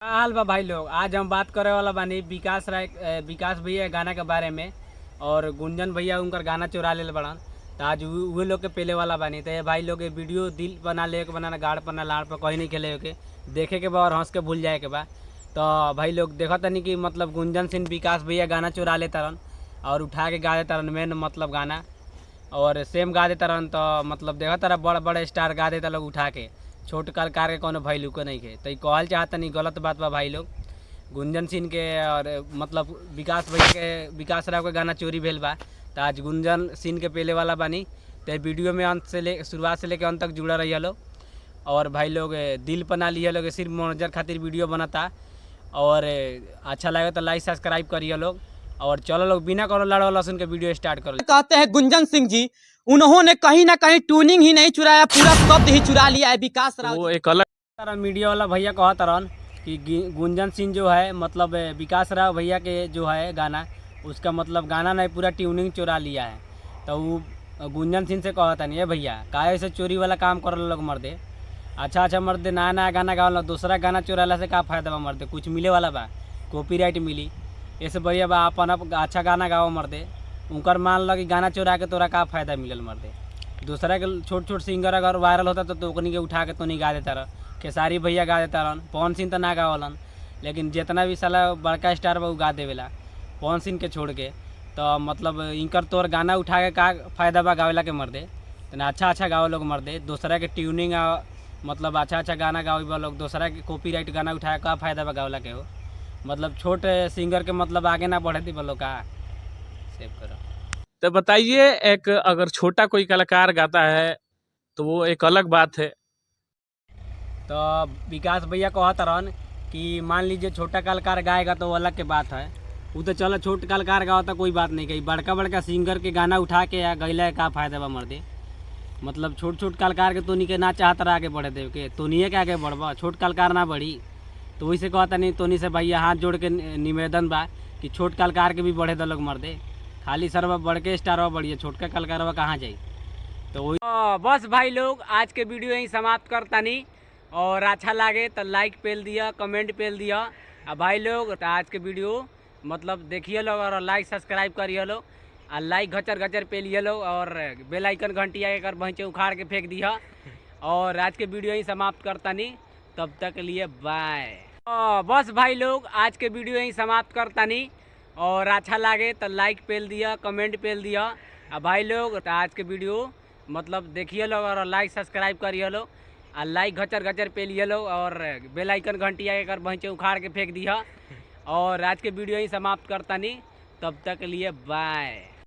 का हाल बा भाई लोग। आज हम बात करे वाला बानी विकास भैया गाना के बारे में। और गुंजन भैया उनकर गाना चुरा ले बड़न। तो आज उहे लोग के पेले वाला बानी। तो ये भाई लोग ये वीडियो दिल बना ले के बनाना, गाड़ पर ना लाड़ पर कहीं नहीं खेले के देखे के बा और हंस के भूल जाए के बा। तो भाई लोग देखा तनी कि मतलब गुंजन सिंह विकास भैया गाना चुरा लेता रहन और उठा के गा देता रहन मेन मतलब गाना, और सेम गा देता रहन। तो मतलब देखा तारा बड़ बड़े स्टार गा देता लोग उठा के, छोट कलाकार के कोनो वैल्यू के नहीं के। तो कहल चाहता नहीं, गलत बात बा भाई लोग। गुंजन सिंह के और मतलब विकास भैया के, विकास राव के गाना चोरी भेल बा। तो आज गुंजन सिंह के पेले वाला बानी। तो वीडियो में अंत से शुरुआत से लेकर अंत तक जुड़ा रही लोग। और भाई लोग दिल बना लिए लोग, सिर्फ मनोरंजन खातिर वीडियो बनाता। और अच्छा लगे तो लाइक सब्सक्राइब करिए लोग। और चलो लोग बिना कोनो लड़ लहसुन के वीडियो स्टार्ट करो। कहते हैं गुंजन सिंह जी, उन्होंने कहीं ना कहीं ट्यूनिंग ही नहीं चुराया, पूरा शब्द ही चुरा लिया है विकास राव। वो एक अलग तरह मीडिया वाला भैया कहता रहन कि गुंजन सिंह जो है मतलब विकास राव भैया के जो है गाना, उसका मतलब गाना नहीं पूरा ट्यूनिंग चुरा लिया है। तो वो गुंजन सिंह से कहता नहीं है भैया काहे ऐसे चोरी वाला काम कर लोग मर्दे। अच्छा मर्दे नया नया गाना गावल, दूसरा गाना चुराला से का फायदा बा मर्दे, कुछ मिले वाला बा, कॉपीराइट मिली। ऐसे भैया बा अपन अच्छा गाना गाओ मर्दे, उनकर मान लो कि गाना चुरा के तोरा का फायदा मिलल मर्दे। दूसरा के छोट छोट सिंगर अगर वायरल होता तो ओकनी के उठा के तो नहीं गा देता रह। खेसारी भैया गा देता रहन, पवन सिंह तो ना गावलन, लेकिन जितना भी साला बड़का स्टार बा उ गा देवेला पवन सिंह के छोड़ के। तो मतलब इनकर तोर गाना उठा के का फायदा बा गावेला के मर्दे। तो अच्छा गाओ लोग मर्दे, दूसरा के ट्यूनिंग मतलब अच्छा गाना गावे लोग, दूसरा के कॉपीराइट गाना उठाए का फायदा बा गावेला के हो। मतलब छोटे सिंगर के मतलब आगे ना बढ़े थी बोलो का सेव करो। तो बताइए, एक अगर छोटा कोई कलाकार गाता है तो वो एक अलग बात है। तो विकास भैया कहता रहन कि मान लीजिए छोटा कलाकार गाएगा तो वो अलग के बात है। वो तो चलो छोट कलाकार गाता कोई बात नहीं, कही बड़का बड़का सिंगर के गाना उठा के या गैला का फायदा बा मर्दे। मतलब छोट कलाकार के तोनी के ना चाहता रहा आगे बढ़े देव के, तोनिए के आगे बढ़बा, छोट कलाकार ना बढ़ी। तो वही से कहता नहीं तोनी से भैया हाथ जोड़ के निवेदन बा कि छोट कलाकार के भी बढ़े दो लोग मर्दे। खाली सरवा बड़के स्टारवा बढ़िए, छोटका कलाकारवा कहाँ जाई। तो वही बस भाई लोग आज के वीडियो यहीं समाप्त करता नहीं। और अच्छा लगे तो लाइक पेल दिया, कमेंट पेल दिया। अब भाई लोग तो आज के वीडियो मतलब देखिए लोग और लाइक सब्सक्राइब करिए लोग, और लाइक घचर पेलिए लोग, और बेल आइकन घंटी आके कर भैंचे उखाड़ के फेंक दिया। और आज के वीडियो यहीं समाप्त करता नहीं, तब तक के लिए बाय। बस भाई लोग आज के वीडियो यहीं समाप्त करता नहीं। और अच्छा लगे तो लाइक पेल दिया, कमेंट पेल दिया। अब भाई लोग तो आज के वीडियो मतलब देखिए लोग और लाइक सब्सक्राइब करिए लोग, और लाइक घचर पेलिए लोग, और बेल आइकन घंटी आके कर भैंचे उखाड़ के फेंक दिया। और आज के वीडियो ही समाप्त करता नहीं, तब तक के लिए बाय।